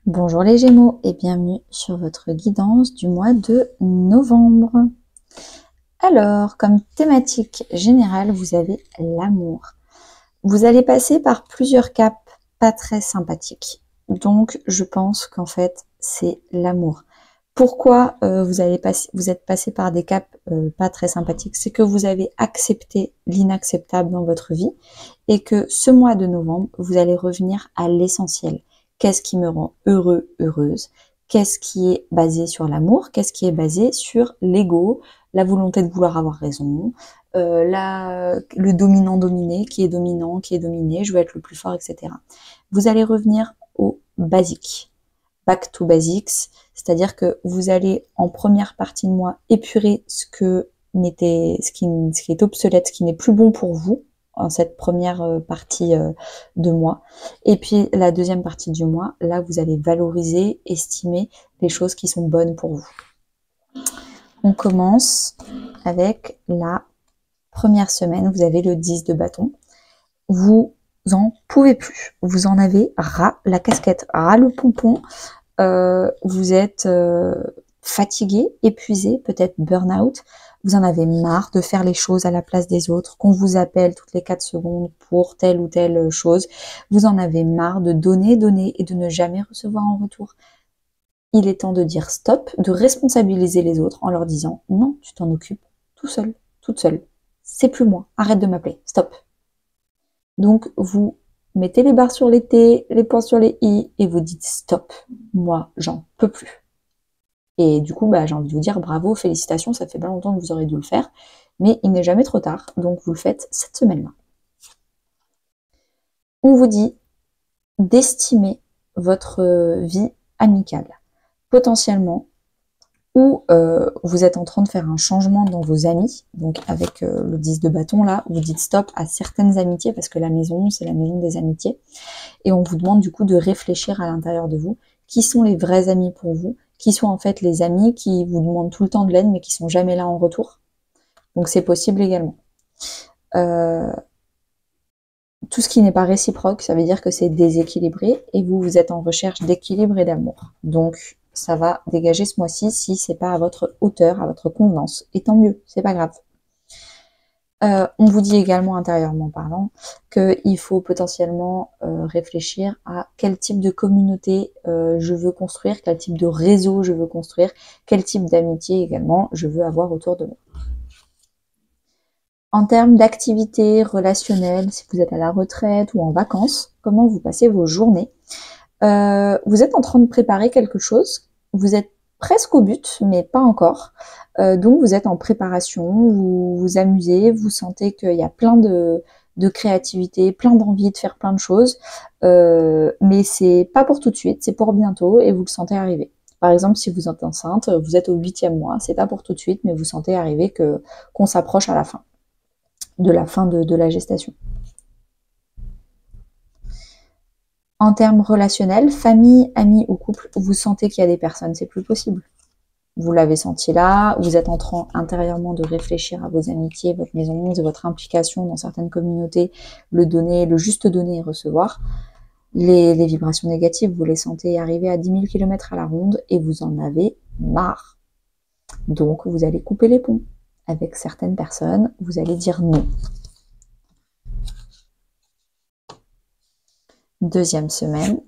Bonjour les Gémeaux et bienvenue sur votre guidance du mois de novembre. Alors, comme thématique générale, vous avez l'amour. Vous allez passer par plusieurs caps pas très sympathiques. Donc, je pense qu'en fait, c'est l'amour. Pourquoi vous êtes passé par des caps pas très sympathiques? C'est que vous avez accepté l'inacceptable dans votre vie et que ce mois de novembre, vous allez revenir à l'essentiel. Qu'est-ce qui me rend heureux, heureuse? Qu'est-ce qui est basé sur l'amour? Qu'est-ce qui est basé sur l'ego, la volonté de vouloir avoir raison, le dominant dominé, qui est dominant, qui est dominé, je veux être le plus fort, etc. Vous allez revenir au basique, back to basics, c'est-à-dire que vous allez en première partie de mois épurer ce qui est obsolète, ce qui n'est plus bon pour vous en cette première partie de mois. Et puis la deuxième partie du mois, là vous allez valoriser, estimer les choses qui sont bonnes pour vous. On commence avec la première semaine, vous avez le 10 de bâton. Vous en pouvez plus. Vous en avez ras la casquette, ras le pompon. Vous êtes fatigué, épuisé, peut-être burn-out. Vous en avez marre de faire les choses à la place des autres, qu'on vous appelle toutes les 4 secondes pour telle ou telle chose. Vous en avez marre de donner, donner et de ne jamais recevoir en retour. Il est temps de dire stop, de responsabiliser les autres en leur disant non, tu t'en occupes tout seul, toute seule. C'est plus moi, arrête de m'appeler, stop. Donc vous mettez les barres sur les T, les points sur les I et vous dites stop, moi j'en peux plus. Et du coup, j'ai envie de vous dire bravo, félicitations, ça fait bien longtemps que vous aurez dû le faire, mais il n'est jamais trop tard, donc vous le faites cette semaine-là. On vous dit d'estimer votre vie amicale. Potentiellement, ou vous êtes en train de faire un changement dans vos amis, donc avec le 10 de bâton là, vous dites stop à certaines amitiés, parce que la maison, c'est la maison des amitiés, et on vous demande du coup de réfléchir à l'intérieur de vous, qui sont les vrais amis pour vous, qui sont en fait les amis qui vous demandent tout le temps de l'aide, mais qui sont jamais là en retour. Donc c'est possible également. Tout ce qui n'est pas réciproque, ça veut dire que c'est déséquilibré, et vous êtes en recherche d'équilibre et d'amour. Donc ça va dégager ce mois-ci si c'est pas à votre hauteur, à votre convenance. Et tant mieux, c'est pas grave. On vous dit également, intérieurement parlant, qu'il faut potentiellement réfléchir à quel type de communauté je veux construire, quel type de réseau je veux construire, quel type d'amitié également je veux avoir autour de moi. En termes d'activité relationnelle, si vous êtes à la retraite ou en vacances, comment vous passez vos journées? Vous êtes en train de préparer quelque chose, vous êtes presque au but, mais pas encore. Donc vous êtes en préparation, vous vous amusez, vous sentez qu'il y a plein de créativité, plein d'envie de faire plein de choses, mais c'est pas pour tout de suite, c'est pour bientôt et vous le sentez arriver. Par exemple, si vous êtes enceinte, vous êtes au 8e mois, c'est pas pour tout de suite, mais vous sentez arriver qu'on s'approche à la fin de la gestation. En termes relationnels, famille, amis ou couple, vous sentez qu'il y a des personnes, c'est plus possible. Vous l'avez senti là, vous êtes en train intérieurement de réfléchir à vos amitiés, votre maison 11 et votre implication dans certaines communautés, le juste donner et recevoir. Les vibrations négatives, vous les sentez arriver à 10 000 km à la ronde et vous en avez marre. Donc vous allez couper les ponts. Avec certaines personnes, vous allez dire non. Deuxième semaine.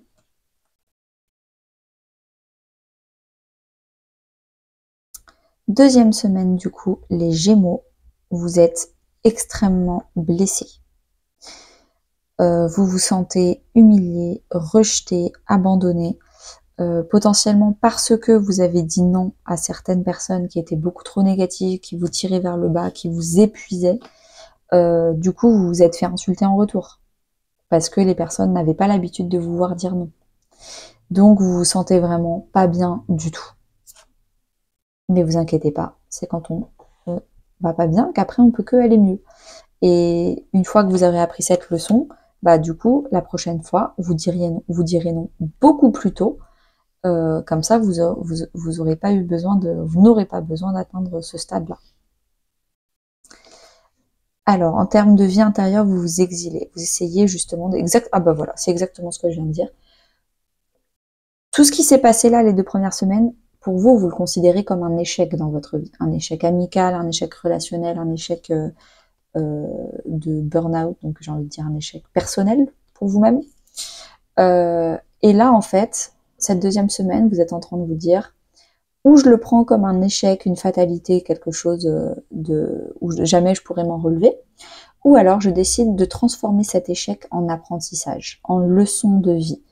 Deuxième semaine, du coup, les Gémeaux, vous êtes extrêmement blessés. Vous vous sentez humilié, rejeté, abandonné, potentiellement parce que vous avez dit non à certaines personnes qui étaient beaucoup trop négatives, qui vous tiraient vers le bas, qui vous épuisaient. Du coup, vous vous êtes fait insulter en retour parce que les personnes n'avaient pas l'habitude de vous voir dire non. Donc, vous vous sentez vraiment pas bien du tout. Mais vous inquiétez pas, c'est quand on va pas bien qu'après on peut que aller mieux. Et une fois que vous avez appris cette leçon, du coup, la prochaine fois, vous direz non beaucoup plus tôt. Comme ça, vous n'aurez pas besoin d'atteindre ce stade-là. Alors, en termes de vie intérieure, vous vous exilez. Vous essayez justement c'est exactement ce que je viens de dire. Tout ce qui s'est passé là les 2 premières semaines, pour vous, vous le considérez comme un échec dans votre vie. Un échec amical, un échec relationnel, un échec de burn-out, donc j'ai envie de dire un échec personnel pour vous-même. Et là, en fait, cette deuxième semaine, vous êtes en train de vous dire, ou je le prends comme un échec, une fatalité, quelque chose où jamais je pourrais m'en relever, ou alors je décide de transformer cet échec en apprentissage, en leçon de vie.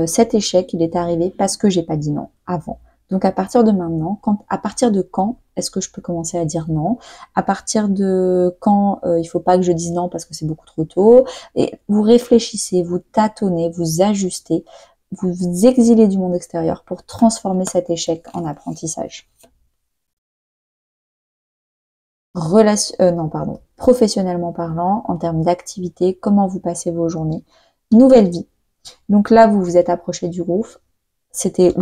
Cet échec, il est arrivé parce que j'ai pas dit non avant. Donc à partir de maintenant, à partir de quand est-ce que je peux commencer à dire non? À partir de quand il faut pas que je dise non parce que c'est beaucoup trop tôt? Et vous réfléchissez, vous tâtonnez, vous ajustez, vous vous exilez du monde extérieur pour transformer cet échec en apprentissage. Professionnellement parlant, en termes d'activité, comment vous passez vos journées, nouvelle vie. Donc là, vous vous êtes approché du roof. C'était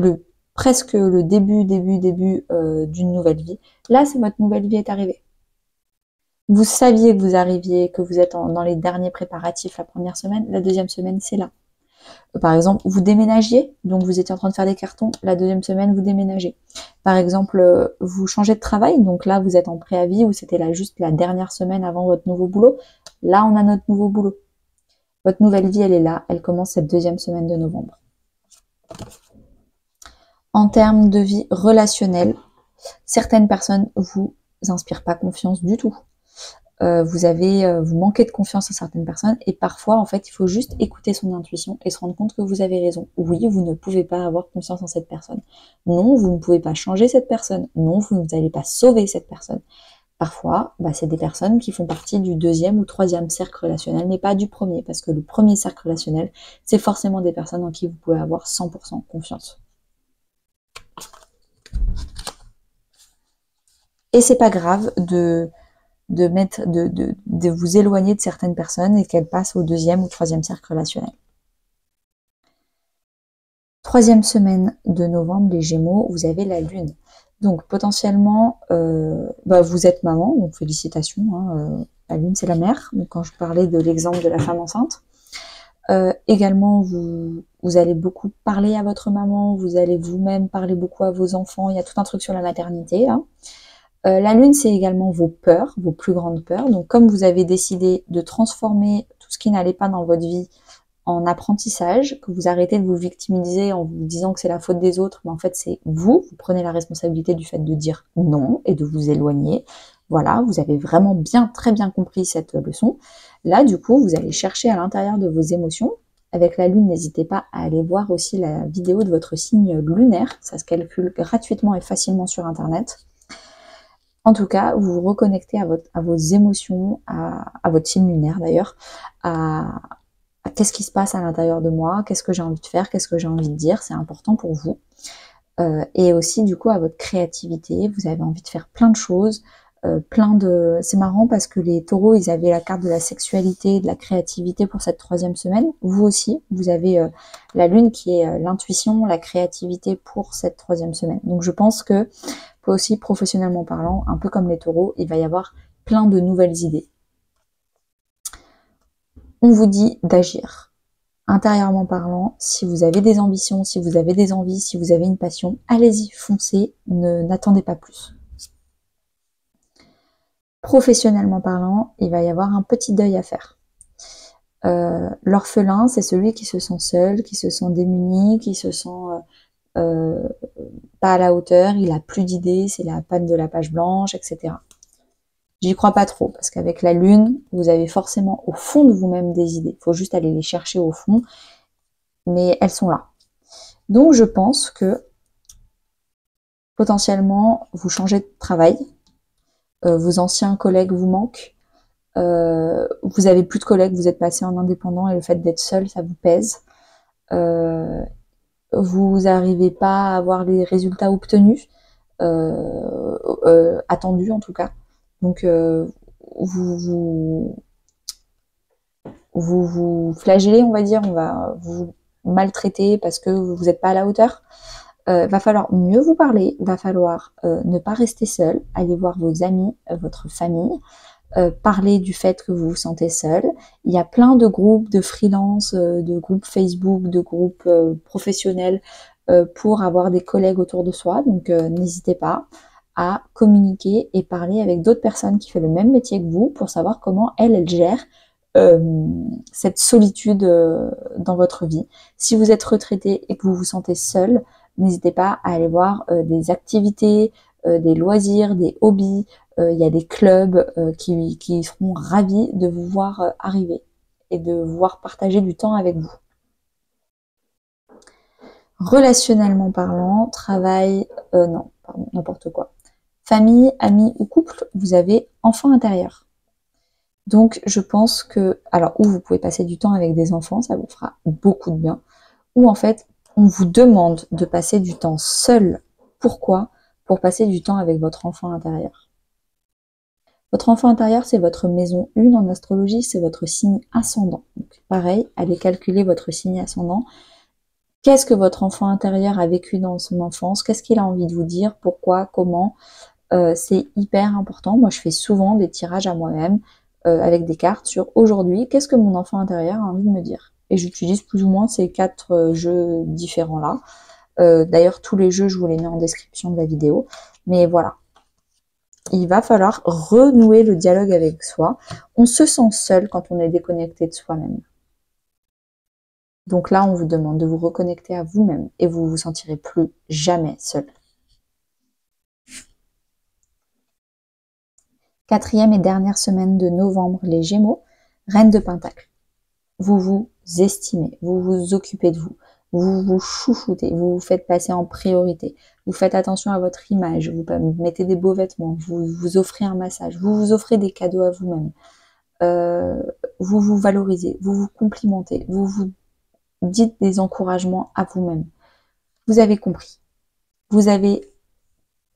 presque le début d'une nouvelle vie. Là, c'est votre nouvelle vie est arrivée. Vous saviez que vous arriviez, que vous êtes dans les derniers préparatifs la première semaine. La deuxième semaine, c'est là. Par exemple, vous déménagiez, donc vous étiez en train de faire des cartons. La deuxième semaine, vous déménagez. Par exemple, vous changez de travail, donc là, vous êtes en préavis ou c'était là juste la dernière semaine avant votre nouveau boulot. Là, on a notre nouveau boulot. Votre nouvelle vie, elle est là. Elle commence cette deuxième semaine de novembre. En termes de vie relationnelle, certaines personnes vous inspirent pas confiance du tout. Vous manquez de confiance à certaines personnes et parfois, en fait, il faut juste écouter son intuition et se rendre compte que vous avez raison. Oui, vous ne pouvez pas avoir confiance en cette personne. Non, vous ne pouvez pas changer cette personne. Non, vous n'allez pas sauver cette personne. Parfois, c'est des personnes qui font partie du deuxième ou troisième cercle relationnel, mais pas du premier, parce que le premier cercle relationnel, c'est forcément des personnes en qui vous pouvez avoir 100% confiance. Et c'est pas grave de vous éloigner de certaines personnes et qu'elles passent au deuxième ou troisième cercle relationnel. Troisième semaine de novembre, les Gémeaux, vous avez la Lune. Donc potentiellement, vous êtes maman, donc félicitations. La Lune, c'est la mère. Donc quand je parlais de l'exemple de la femme enceinte. Également, vous allez beaucoup parler à votre maman, vous allez vous-même parler beaucoup à vos enfants. Il y a tout un truc sur la maternité, là. La Lune, c'est également vos peurs, vos plus grandes peurs. Donc, comme vous avez décidé de transformer tout ce qui n'allait pas dans votre vie en apprentissage, que vous arrêtez de vous victimiser en vous disant que c'est la faute des autres, mais en fait, c'est vous prenez la responsabilité du fait de dire non et de vous éloigner. Voilà, vous avez vraiment très bien compris cette leçon. Là, du coup, vous allez chercher à l'intérieur de vos émotions. Avec la Lune, n'hésitez pas à aller voir aussi la vidéo de votre signe lunaire. Ça se calcule gratuitement et facilement sur Internet. En tout cas, vous vous reconnectez à vos émotions, à votre signe lunaire d'ailleurs, à qu'est-ce qui se passe à l'intérieur de moi, qu'est-ce que j'ai envie de faire, qu'est-ce que j'ai envie de dire, c'est important pour vous. Et aussi du coup à votre créativité, vous avez envie de faire plein de choses, c'est marrant parce que les taureaux, ils avaient la carte de la sexualité, de la créativité pour cette troisième semaine. Vous aussi, vous avez la Lune qui est l'intuition, la créativité pour cette troisième semaine. Donc je pense que aussi professionnellement parlant, un peu comme les taureaux, il va y avoir plein de nouvelles idées. On vous dit d'agir. Intérieurement parlant, si vous avez des ambitions, si vous avez des envies, si vous avez une passion, allez-y, foncez, n'attendez pas plus. Professionnellement parlant, il va y avoir un petit deuil à faire. L'orphelin, c'est celui qui se sent seul, qui se sent démuni, qui se sent pas à la hauteur, il a plus d'idées, c'est la panne de la page blanche, etc. J'y crois pas trop, parce qu'avec la Lune, vous avez forcément au fond de vous-même des idées. Il faut juste aller les chercher au fond, mais elles sont là. Donc je pense que potentiellement, vous changez de travail, vos anciens collègues vous manquent, vous avez plus de collègues, vous êtes passé en indépendant et le fait d'être seul, ça vous pèse. Vous n'arrivez pas à avoir les résultats obtenus, attendus en tout cas. Donc vous flagellez, on va dire, on va vous maltraiter parce que vous n'êtes pas à la hauteur. Va falloir mieux vous parler, va falloir ne pas rester seul, aller voir vos amis, votre famille, parler du fait que vous vous sentez seul. Il y a plein de groupes de freelance, de groupes Facebook, de groupes professionnels pour avoir des collègues autour de soi. Donc n'hésitez pas à communiquer et parler avec d'autres personnes qui font le même métier que vous pour savoir comment elles gèrent cette solitude dans votre vie. Si vous êtes retraité et que vous vous sentez seul, n'hésitez pas à aller voir des activités, des loisirs, des hobbies. Il y a des clubs qui seront ravis de vous voir arriver et de vous voir partager du temps avec vous. Relationnellement parlant, travail, non, pardon, n'importe quoi. Famille, amis ou couple, vous avez enfant intérieur. Donc je pense que, alors où vous pouvez passer du temps avec des enfants, ça vous fera beaucoup de bien, ou en fait on vous demande de passer du temps seul. Pourquoi? Pour passer du temps avec votre enfant intérieur. Votre enfant intérieur, c'est votre maison 1 en astrologie, c'est votre signe ascendant. Donc pareil, allez calculer votre signe ascendant. Qu'est-ce que votre enfant intérieur a vécu dans son enfance? Qu'est-ce qu'il a envie de vous dire? Pourquoi? Comment? C'est hyper important. Moi, je fais souvent des tirages à moi-même avec des cartes sur aujourd'hui, qu'est-ce que mon enfant intérieur a envie de me dire? Et j'utilise plus ou moins ces 4 jeux différents-là. D'ailleurs, tous les jeux, je vous les mets en description de la vidéo. Mais voilà. Il va falloir renouer le dialogue avec soi. On se sent seul quand on est déconnecté de soi-même. Donc là, on vous demande de vous reconnecter à vous-même et vous vous sentirez plus jamais seul. 4e et dernière semaine de novembre, les Gémeaux, Reine de Pentacle. Vous vous estimez, vous vous occupez de vous, vous vous chouchoutez, vous vous faites passer en priorité, vous faites attention à votre image, vous mettez des beaux vêtements, vous vous offrez un massage, vous vous offrez des cadeaux à vous-même, vous vous valorisez, vous vous complimentez, vous vous dites des encouragements à vous-même. Vous avez compris. Vous avez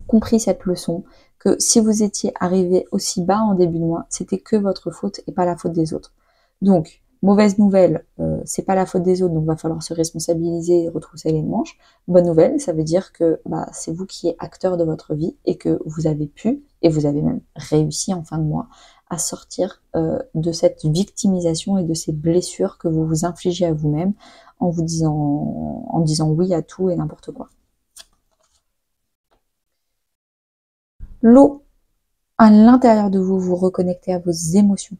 compris cette leçon, que si vous étiez arrivé aussi bas en début de mois, c'était que votre faute et pas la faute des autres. Donc, mauvaise nouvelle, c'est pas la faute des autres, donc va falloir se responsabiliser et retrousser les manches. Bonne nouvelle, ça veut dire que c'est vous qui êtes acteur de votre vie et que vous avez pu, et vous avez même réussi en fin de mois, à sortir de cette victimisation et de ces blessures que vous vous infligez à vous-même en disant oui à tout et n'importe quoi. L'eau, à l'intérieur de vous, vous reconnectez à vos émotions.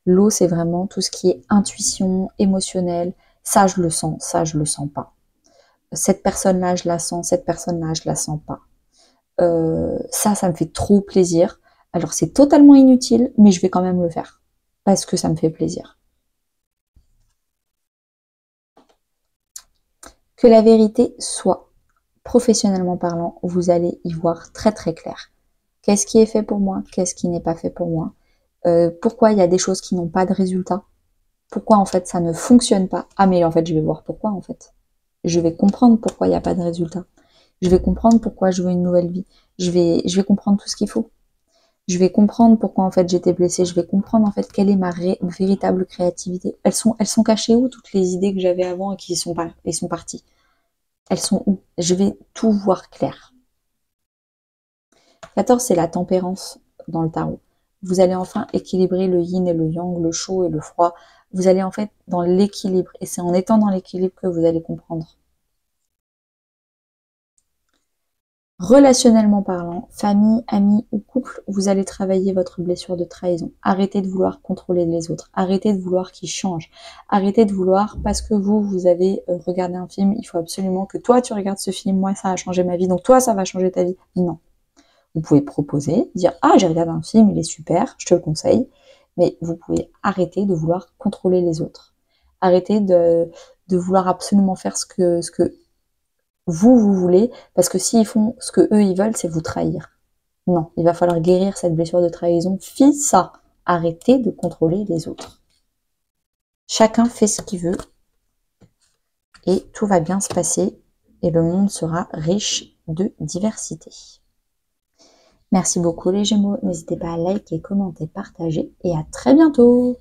L'eau, c'est vraiment tout ce qui est intuition, émotionnel. Ça, je le sens, ça, je le sens pas. Cette personne-là, je la sens, cette personne-là, je la sens pas. Ça me fait trop plaisir. Alors, c'est totalement inutile, mais je vais quand même le faire. Parce que ça me fait plaisir. Que la vérité soit, professionnellement parlant, vous allez y voir très très clair. Qu'est-ce qui est fait pour moi? Qu'est-ce qui n'est pas fait pour moi? Pourquoi il y a des choses qui n'ont pas de résultat? Pourquoi en fait ça ne fonctionne pas? Ah mais en fait je vais voir pourquoi en fait. Je vais comprendre pourquoi il n'y a pas de résultat. Je vais comprendre pourquoi je veux une nouvelle vie. Je vais comprendre tout ce qu'il faut. Je vais comprendre pourquoi en fait j'étais blessée. Je vais comprendre en fait quelle est ma véritable créativité. Elles sont cachées où toutes les idées que j'avais avant et qui sont parties? Elles sont où? Je vais tout voir clair. 14, c'est la tempérance dans le tarot. Vous allez enfin équilibrer le yin et le yang, le chaud et le froid. Vous allez en fait dans l'équilibre. Et c'est en étant dans l'équilibre que vous allez comprendre. Relationnellement parlant, famille, amis ou couple, vous allez travailler votre blessure de trahison. Arrêtez de vouloir contrôler les autres. Arrêtez de vouloir qu'ils changent. Arrêtez de vouloir, parce que vous avez regardé un film, il faut absolument que toi tu regardes ce film, moi ça a changé ma vie, donc toi ça va changer ta vie. Non. Vous pouvez proposer, dire « Ah, j'ai regardé un film, il est super, je te le conseille ». Mais vous pouvez arrêter de vouloir contrôler les autres. Arrêtez de vouloir absolument faire ce que vous voulez, parce que s'ils font ce que eux ils veulent, c'est vous trahir. Non, il va falloir guérir cette blessure de trahison. Fille ça, arrêtez de contrôler les autres. Chacun fait ce qu'il veut et tout va bien se passer et le monde sera riche de diversité. Merci beaucoup les Gémeaux, n'hésitez pas à liker, commenter, partager et à très bientôt.